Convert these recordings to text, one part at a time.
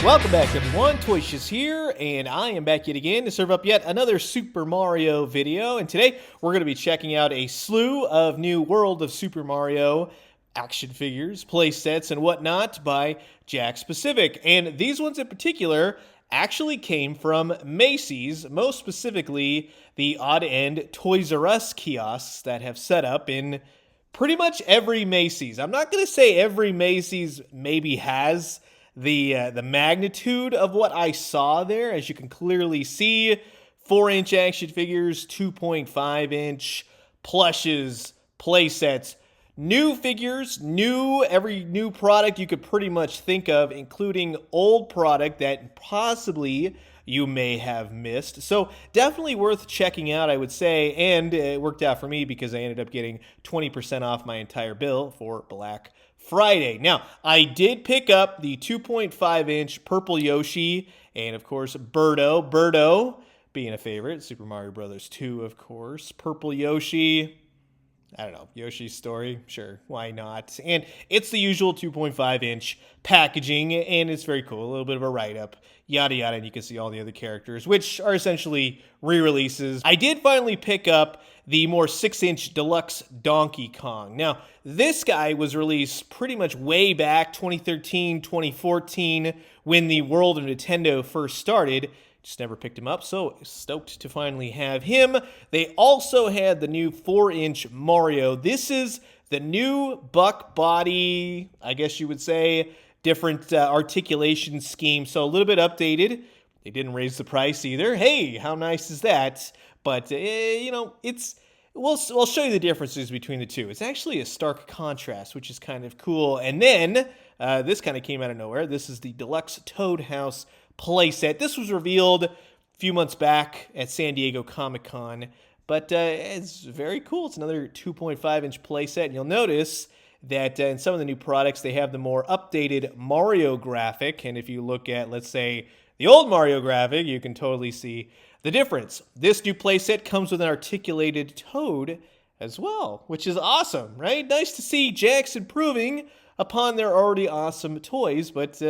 Welcome back, everyone. Toyshiz here, and I am back yet again to serve up yet another Super Mario video. And today, we're going to be checking out a slew of new World of Super Mario action figures, play sets, and whatnot by Jakks Pacific. And these ones in particular actually came from Macys, most specifically the Odd End Toys R Us kiosks that have set up in pretty much every Macys. I'm not going to say every Macys maybe has the magnitude of what I saw there. As you can clearly see, 4-inch action figures, 2.5-inch plushes, play sets, new figures, every new product you could pretty much think of, including old product that possibly you may have missed. So definitely worth checking out, I would say, and it worked out for me because I ended up getting 20% off my entire bill for Black Friday. Now, I did pick up the 2.5-inch Purple Yoshi and, of course, Birdo being a favorite. Super Mario Bros. 2, of course. Purple Yoshi, I don't know, Yoshi's Story, sure, why not? And it's the usual 2.5-inch packaging, and it's very cool. A little bit of a write-up, yada yada, and you can see all the other characters, which are essentially re-releases. I did finally pick up the more 6-inch deluxe Donkey Kong. Now, this guy was released pretty much way back, 2013, 2014, when the world of Nintendo first started. Just never picked him up, so stoked to finally have him. They also had the new 4-inch Mario. This is the new buck body, I guess you would say, different articulation scheme, so a little bit updated. They didn't raise the price either. Hey, how nice is that? But, you know, we'll show you the differences between the two. It's actually a stark contrast, which is kind of cool. And then, this kind of came out of nowhere. This is the Deluxe Toad House playset. This was revealed a few months back at San Diego Comic-Con, but it's very cool. It's another 2.5-inch playset, and you'll notice that in some of the new products, they have the more updated Mario graphic, and if you look at, let's say, the old Mario graphic, you can totally see the difference. This new playset comes with an articulated Toad as well, which is awesome, right? Nice to see Jakks improving upon their already awesome toys, but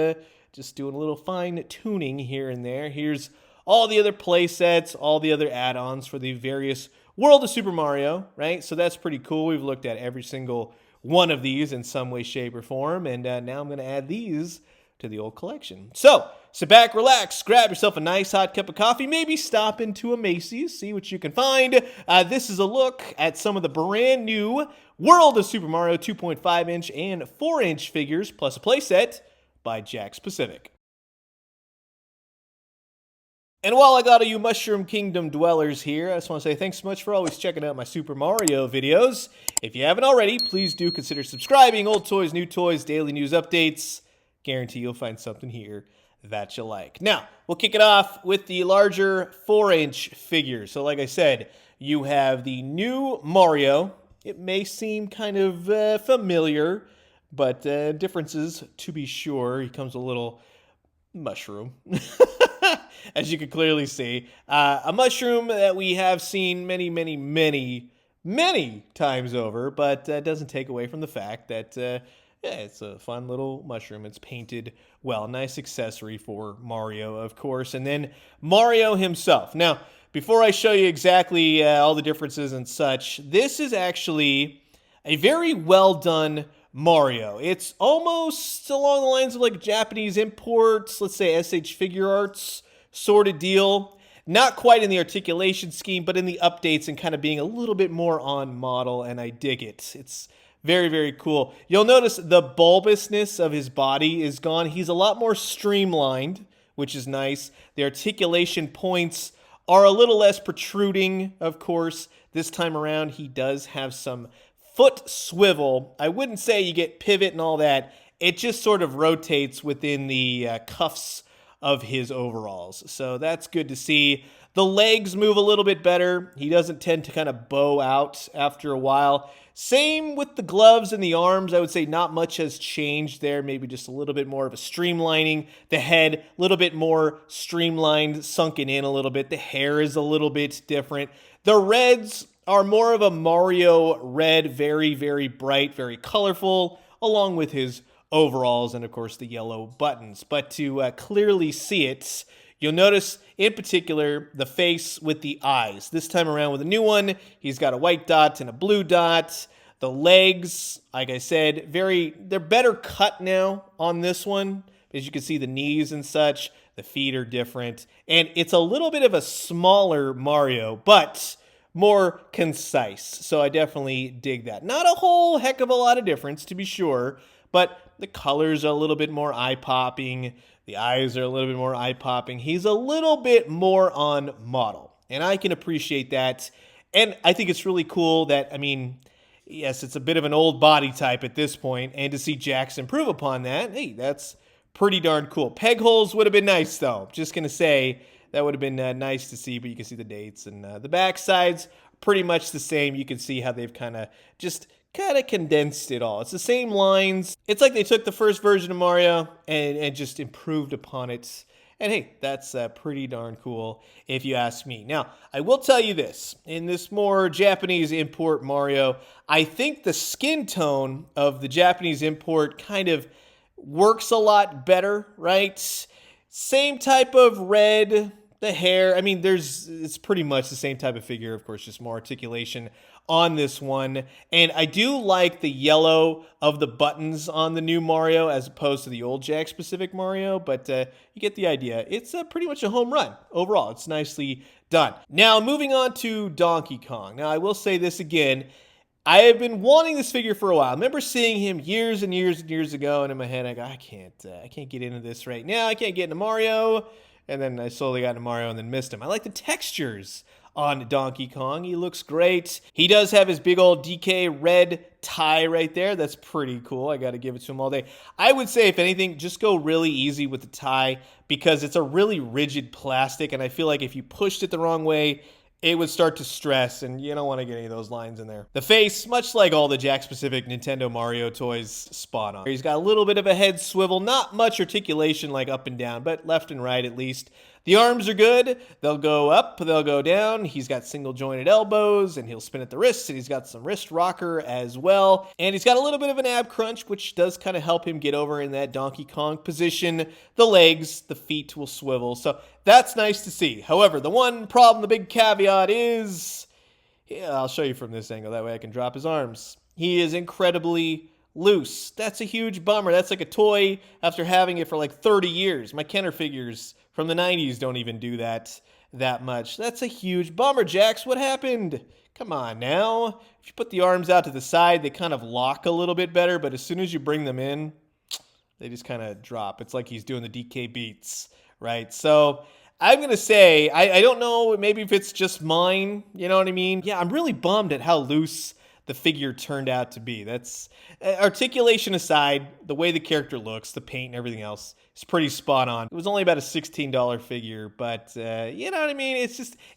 just doing a little fine-tuning here and there. Here's all the other play sets, all the other add-ons for the various World of Super Mario, right? So that's pretty cool. We've looked at every single one of these in some way, shape, or form, and now I'm going to add these to the old collection. So, sit back, relax, grab yourself a nice hot cup of coffee, maybe stop into a Macys, see what you can find. This is a look at some of the brand new World of Super Mario 2.5-inch and 4-inch figures, plus a playset by Jakks Pacific. And while I got all you Mushroom Kingdom dwellers here, I just want to say thanks so much for always checking out my Super Mario videos. If you haven't already, please do consider subscribing. Old toys, new toys, daily news updates. Guarantee you'll find something here that you like. Now, we'll kick it off with the larger 4-inch figure. So like I said, you have the new Mario. It may seem kind of familiar, but differences to be sure. He comes a little mushroom, as you can clearly see. A mushroom that we have seen many times over, but doesn't take away from the fact that yeah, it's a fun little mushroom. It's painted well. Nice accessory for Mario, of course. And then Mario himself. Now, before I show you exactly all the differences and such, this is actually a very well done Mario. It's almost along the lines of like Japanese imports, let's say SH Figure Arts sort of deal. Not quite in the articulation scheme, but in the updates and kind of being a little bit more on model, and I dig it. It's very cool. You'll notice the bulbousness of his body is gone. He's a lot more streamlined, which is nice. The articulation points are a little less protruding, of course. This time around, he does have some foot swivel. I wouldn't say you get pivot and all that. It just sort of rotates within the cuffs of his overalls. So that's good to see. The legs move a little bit better. He doesn't tend to kind of bow out after a while. Same with the gloves and the arms. I would say not much has changed there. Maybe just a little bit more of a streamlining. The head, a little bit more streamlined, sunken in a little bit. The hair is a little bit different. The reds are more of a Mario red, very bright, very colorful, along with his overalls and, of course, the yellow buttons. But to clearly see it, you'll notice, in particular, the face with the eyes. This time around with a new one, he's got a white dot and a blue dot. The legs, like I said, they're better cut now on this one. As you can see, the knees and such, the feet are different. And it's a little bit of a smaller Mario, but more concise. So I definitely dig that. Not a whole heck of a lot of difference, to be sure, but the colors are a little bit more eye-popping. The eyes are a little bit more eye-popping. He's a little bit more on model, and I can appreciate that. And I think it's really cool that, I mean, yes, it's a bit of an old body type at this point, and to see Jakks improve upon that, hey, that's pretty darn cool. Peg holes would have been nice, though. Just going to say that would have been nice to see, but you can see the dates, and the back sides pretty much the same. You can see how they've kind of condensed it all. It's the same lines. It's like they took the first version of Mario and just improved upon it. And hey, that's pretty darn cool if you ask me. Now, I will tell you this. In this more Japanese import Mario, I think the skin tone of the Japanese import kind of works a lot better, right? Same type of red, the hair. I mean, it's pretty much the same type of figure, of course, just more articulation on this one. And I do like the yellow of the buttons on the new Mario as opposed to the old Jakks specific Mario, but you get the idea. It's pretty much a home run overall. It's nicely done. Now, moving on to Donkey Kong. Now, I will say this again. I have been wanting this figure for a while. I remember seeing him years and years and years ago, and in my head, I go, I can't get into this right now. I can't get into Mario. And then I slowly got into Mario and then missed him. I like the textures on Donkey Kong. He looks great. He does have his big old DK red tie right there. That's pretty cool. I got to give it to him all day. I would say, if anything, just go really easy with the tie because it's a really rigid plastic, and I feel like if you pushed it the wrong way, it would start to stress, and you don't want to get any of those lines in there. The face, much like all the Jakks-specific Nintendo Mario toys, spot on. He's got a little bit of a head swivel, not much articulation like up and down, but left and right at least. The arms are good. They'll go up, they'll go down. He's got single-jointed elbows, and he'll spin at the wrists, and he's got some wrist rocker as well. And he's got a little bit of an ab crunch, which does kind of help him get over in that Donkey Kong position. The legs, the feet will swivel, so that's nice to see. However, the one problem, the big caveat is, I'll show you from this angle, that way I can drop his arms. He is incredibly loose. That's a huge bummer. That's like a toy after having it for like 30 years. My Kenner figures from the 90s don't even do that much. That's a huge bummer, Jakks. What happened? Come on now. If you put the arms out to the side, they kind of lock a little bit better, but as soon as you bring them in, they just kind of drop. It's like he's doing the DK beats, right? So I'm going to say, I don't know, maybe if it's just mine, you know what I mean? Yeah, I'm really bummed at how loose the figure turned out to be. That's articulation aside, the way the character looks, the paint and everything else is pretty spot on. It was only about a $16 figure, but you know what I mean?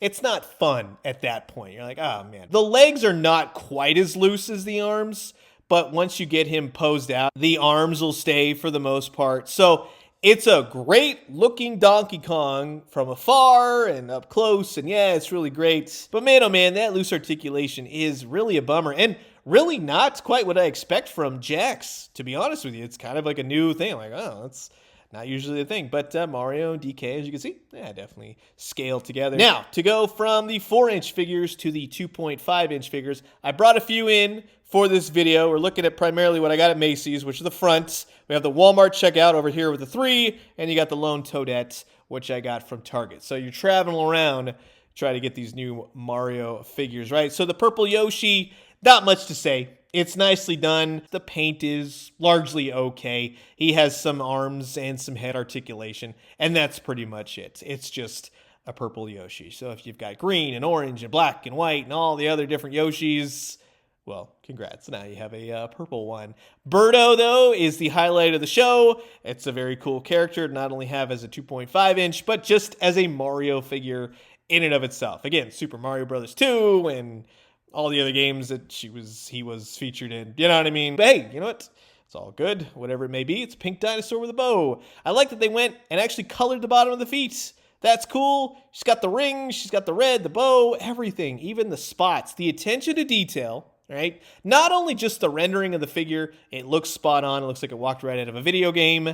It's not fun at that point. You're like, oh man. The legs are not quite as loose as the arms, but once you get him posed out, the arms will stay for the most part. So it's a great looking Donkey Kong from afar and up close, and yeah, it's really great. But man, oh man, that loose articulation is really a bummer, and really not quite what I expect from Jakks, to be honest with you. It's kind of like a new thing. I'm like, oh, that's not usually a thing. But Mario and DK, as you can see, yeah, definitely scaled together. Now, to go from the 4-inch figures to the 2.5-inch figures, I brought a few in for this video. We're looking at primarily what I got at Macys, which is the front. We have the Walmart checkout over here with the 3, and you got the lone toadette, which I got from Target. So you're traveling around, try to get these new Mario figures, right? So the purple Yoshi, not much to say. It's nicely done. The paint is largely okay. He has some arms and some head articulation, and that's pretty much it. It's just a purple Yoshi. So if you've got green and orange and black and white and all the other different Yoshis, well, congrats. Now you have a purple one. Birdo, though, is the highlight of the show. It's a very cool character to not only have as a 2.5-inch, but just as a Mario figure in and of itself. Again, Super Mario Bros. 2 and all the other games that he was featured in. You know what I mean? But hey, you know what? It's all good. Whatever it may be, it's a pink dinosaur with a bow. I like that they went and actually colored the bottom of the feet. That's cool. She's got the ring, she's got the red, the bow, everything, even the spots. The attention to detail, right? Not only just the rendering of the figure, it looks spot on. It looks like it walked right out of a video game.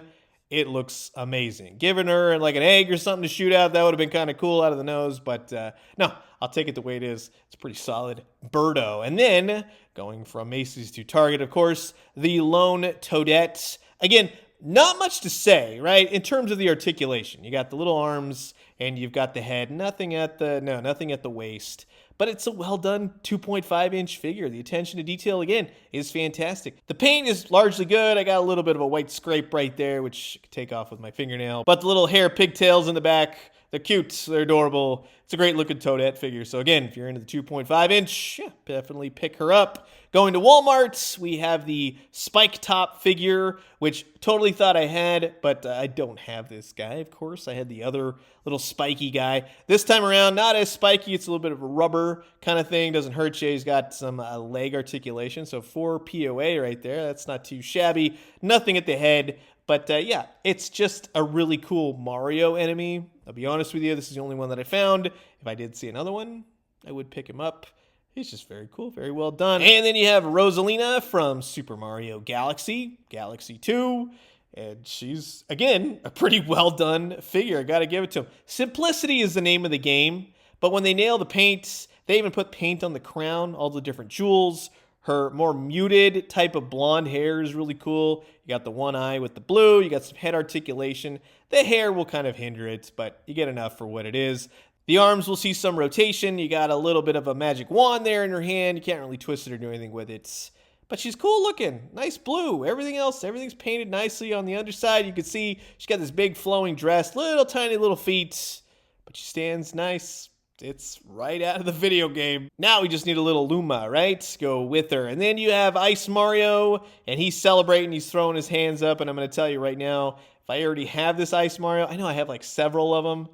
It looks amazing. Giving her like an egg or something to shoot out, that would have been kind of cool out of the nose. But no, I'll take it the way it is. It's pretty solid birdo. And then going from Macys to Target, of course, the Lone Toadette. Again, not much to say, right? In terms of the articulation, you got the little arms and you've got the head. Nothing at the waist. But it's a well-done 2.5-inch figure. The attention to detail, again, is fantastic. The paint is largely good. I got a little bit of a white scrape right there, which I could take off with my fingernail. But the little hair pigtails in the back, they're cute. They're adorable. It's a great-looking Toadette figure. So again, if you're into the 2.5-inch, yeah, definitely pick her up. Going to Walmart, we have the Spike Top figure, which totally thought I had, but I don't have this guy, of course. I had the other little spiky guy. This time around, not as spiky. It's a little bit of a rubber kind of thing. Doesn't hurt you. He's got some leg articulation, so 4 POA right there. That's not too shabby. Nothing at the head. But yeah, it's just a really cool Mario enemy. I'll be honest with you, this is the only one that I found. If I did see another one, I would pick him up. He's just very cool, very well done. And then you have Rosalina from Super Mario Galaxy 2. And she's, again, a pretty well done figure. I gotta give it to him. Simplicity is the name of the game, but when they nail the paint, they even put paint on the crown, all the different jewels. Her more muted type of blonde hair is really cool. You got the one eye with the blue. You got some head articulation. The hair will kind of hinder it, but you get enough for what it is. The arms will see some rotation. You got a little bit of a magic wand there in her hand. You can't really twist it or do anything with it. But she's cool looking. Nice blue. Everything else, everything's painted nicely on the underside. You can see she's got this big flowing dress, little tiny little feet. But she stands nice. It's right out of the video game. Now we just need a little Luma, right? Go with her. And then you have Ice Mario, and he's celebrating. He's throwing his hands up, and I'm going to tell you right now, if I already have this Ice Mario, I know I have like several of them.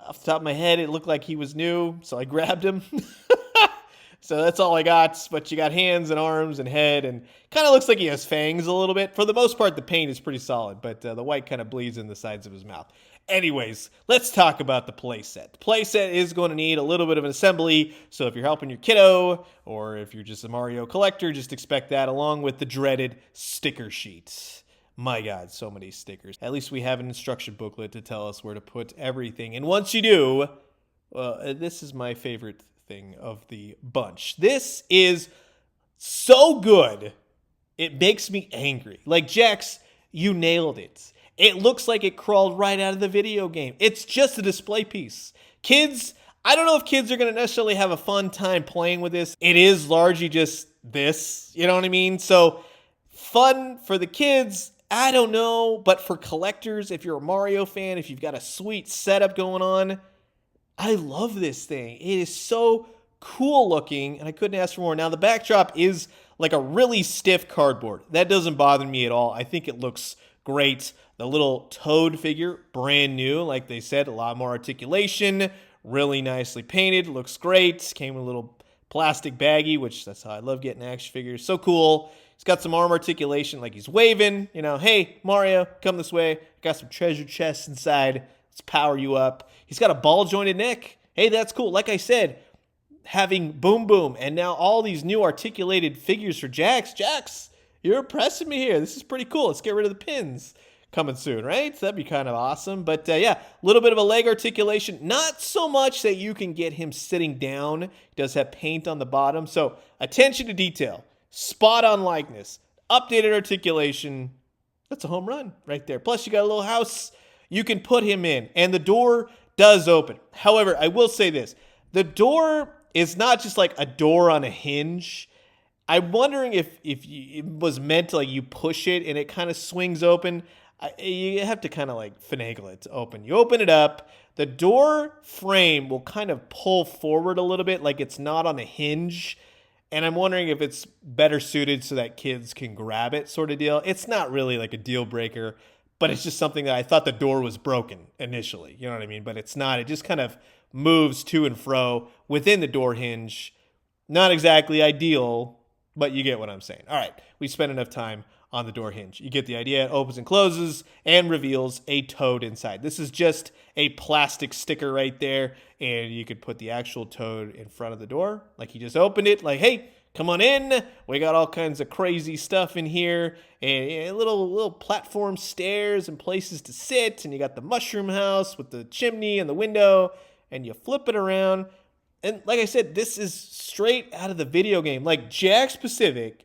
Off the top of my head, it looked like he was new, so I grabbed him. So that's all I got, but you got hands and arms and head, and kind of looks like he has fangs a little bit. For the most part, the paint is pretty solid, but the white kind of bleeds in the sides of his mouth. Anyways, let's talk about the playset. The playset is going to need a little bit of an assembly, so if you're helping your kiddo, or if you're just a Mario collector, just expect that along with the dreaded sticker sheet. My God, so many stickers. At least we have an instruction booklet to tell us where to put everything. And once you do, this is my favorite thing of the bunch. This is so good, it makes me angry. Like, Jakks, you nailed it. It looks like it crawled right out of the video game. It's just a display piece. Kids, I don't know if kids are going to necessarily have a fun time playing with this. It is largely just this, you know what I mean? So, fun for the kids, I don't know. But for collectors, if you're a Mario fan, if you've got a sweet setup going on, I love this thing. It is so cool looking, and I couldn't ask for more. Now, the backdrop is like a really stiff cardboard. That doesn't bother me at all. I think it looks great. The little Toad figure, brand new. Like they said, a lot more articulation. Really nicely painted. Looks great. Came with a little plastic baggie, which that's how I love getting action figures. So cool. He's got some arm articulation like he's waving. You know, hey, Mario, come this way. Got some treasure chests inside. Let's power you up. He's got a ball-jointed neck. Hey, that's cool. Like I said, having Boom Boom and now all these new articulated figures for Jakks. Jakks, you're impressing me here. This is pretty cool. Let's get rid of the pins. Coming soon, right? That'd be kind of awesome. But yeah, a little bit of a leg articulation. Not so much that you can get him sitting down. He does have paint on the bottom. So attention to detail. Spot on likeness. Updated articulation. That's a home run right there. Plus, you got a little house you can put him in. And the door does open. However, I will say this. The door is not just like a door on a hinge. I'm wondering if it was meant to, like, you push it and it kind of swings open. You have to kind of like finagle it to open. You open it up. The door frame will kind of pull forward a little bit like it's not on a hinge. And I'm wondering if it's better suited so that kids can grab it sort of deal. It's not really like a deal breaker, but it's just something that I thought the door was broken initially. You know what I mean? But it's not. It just kind of moves to and fro within the door hinge. Not exactly ideal, but you get what I'm saying. All right, we spent enough time on the door hinge. You get the idea. It opens and closes and reveals a Toad inside. This is just a plastic sticker right there, and you could put the actual Toad in front of the door. Like he just opened it, like, hey, come on in. We got all kinds of crazy stuff in here, and little platform stairs and places to sit, and you got the mushroom house with the chimney and the window, and you flip it around. And like I said, this is straight out of the video game. Like, Jakks Pacific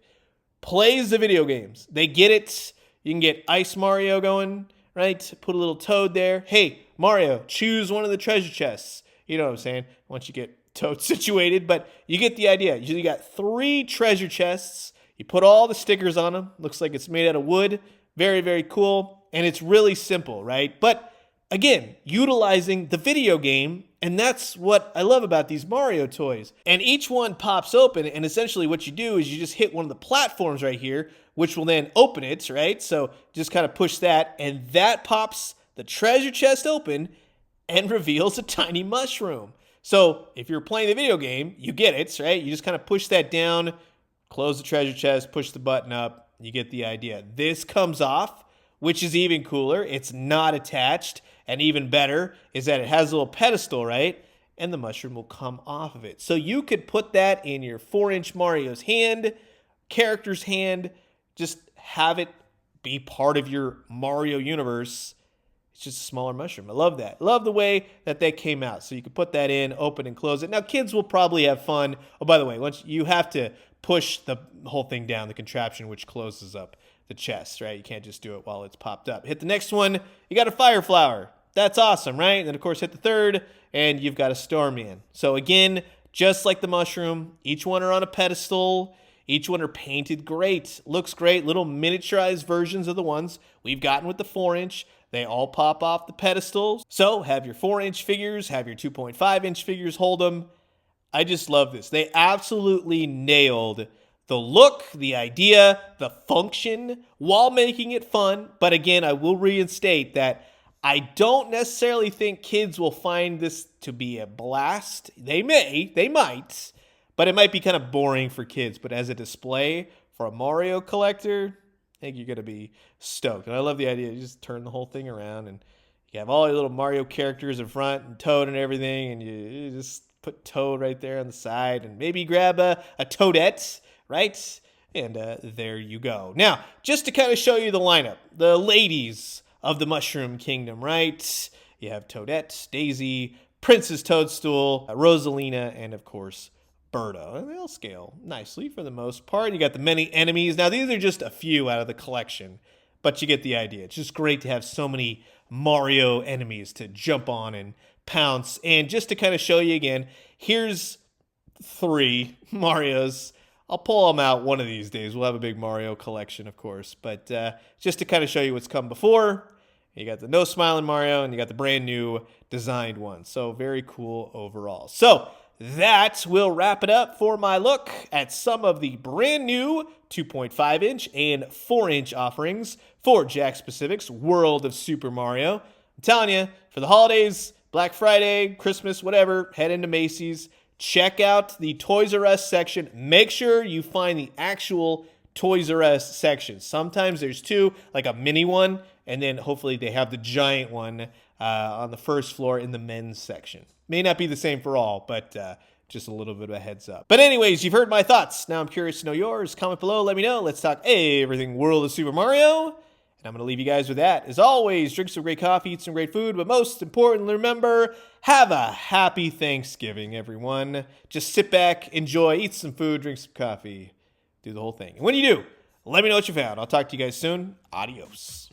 plays the video games. They get it. You can get Ice Mario going, right? Put a little Toad there. Hey, Mario, choose one of the treasure chests. You know what I'm saying? Once you get Toad situated, but you get the idea. You got 3 treasure chests. You put all the stickers on them. Looks like it's made out of wood. Very, very cool. And it's really simple, right? But again, utilizing the video game, and that's what I love about these Mario toys. And each one pops open, and essentially what you do is you just hit one of the platforms right here, which will then open it, right? So just kind of push that, and that pops the treasure chest open and reveals a tiny mushroom. So if you're playing the video game, you get it, right? You just kind of push that down, close the treasure chest, push the button up, you get the idea. This comes off, which is even cooler. It's not attached. And even better is that it has a little pedestal, right? And the mushroom will come off of it. So you could put that in your 4-inch Mario's hand, character's hand, just have it be part of your Mario universe. It's just a smaller mushroom. I love that. Love the way that they came out. So you can put that in, open and close it. Now, kids will probably have fun. Oh, by the way, once you have to push the whole thing down, the contraption, which closes up the chest, right? You can't just do it while it's popped up. Hit the next one. You got a fire flower. That's awesome, right? And then, of course, hit the third, and you've got a Starman. So, again, just like the mushroom, each one are on a pedestal. Each one are painted great. Looks great. Little miniaturized versions of the ones we've gotten with the 4-inch. They all pop off the pedestals. So, have your 4-inch figures, have your 2.5-inch figures hold them. I just love this. They absolutely nailed the look, the idea, the function, while making it fun. But again, I will reinstate that I don't necessarily think kids will find this to be a blast. They might, but it might be kind of boring for kids. But as a display for a Mario collector, I think you're going to be stoked. And I love the idea. You just turn the whole thing around, and you have all your little Mario characters in front, and Toad and everything, and you just put Toad right there on the side, and maybe grab a Toadette, right? And there you go. Now, just to kind of show you the lineup, the ladies of the Mushroom Kingdom, right? You have Toadette, Daisy, Princess Toadstool, Rosalina, and of course, Birdo. And they all scale nicely for the most part. You got the many enemies. Now, these are just a few out of the collection, but you get the idea. It's just great to have so many Mario enemies to jump on and pounce. And just to kind of show you again, here's 3 Marios. I'll pull them out one of these days. We'll have a big Mario collection, of course. But just to kind of show you what's come before, you got the No Smiling Mario, and you got the brand new designed one. So very cool overall. So that will wrap it up for my look at some of the brand new 2.5-inch and 4-inch offerings for Jakks Pacific's World of Super Mario. I'm telling you, for the holidays, Black Friday, Christmas, whatever, head into Macys. Check out the Toys R Us section. Make sure you find the actual Toys R Us section. Sometimes there's 2, like a mini one, and then hopefully they have the giant one on the first floor in the men's section. May not be the same for all, but just a little bit of a heads up. But anyways, you've heard my thoughts. Now I'm curious to know yours. Comment below. Let me know. Let's talk everything World of Super Mario. And I'm going to leave you guys with that. As always, drink some great coffee, eat some great food, but most importantly, remember, have a happy Thanksgiving, everyone. Just sit back, enjoy, eat some food, drink some coffee, do the whole thing. And when you do, let me know what you found. I'll talk to you guys soon. Adios.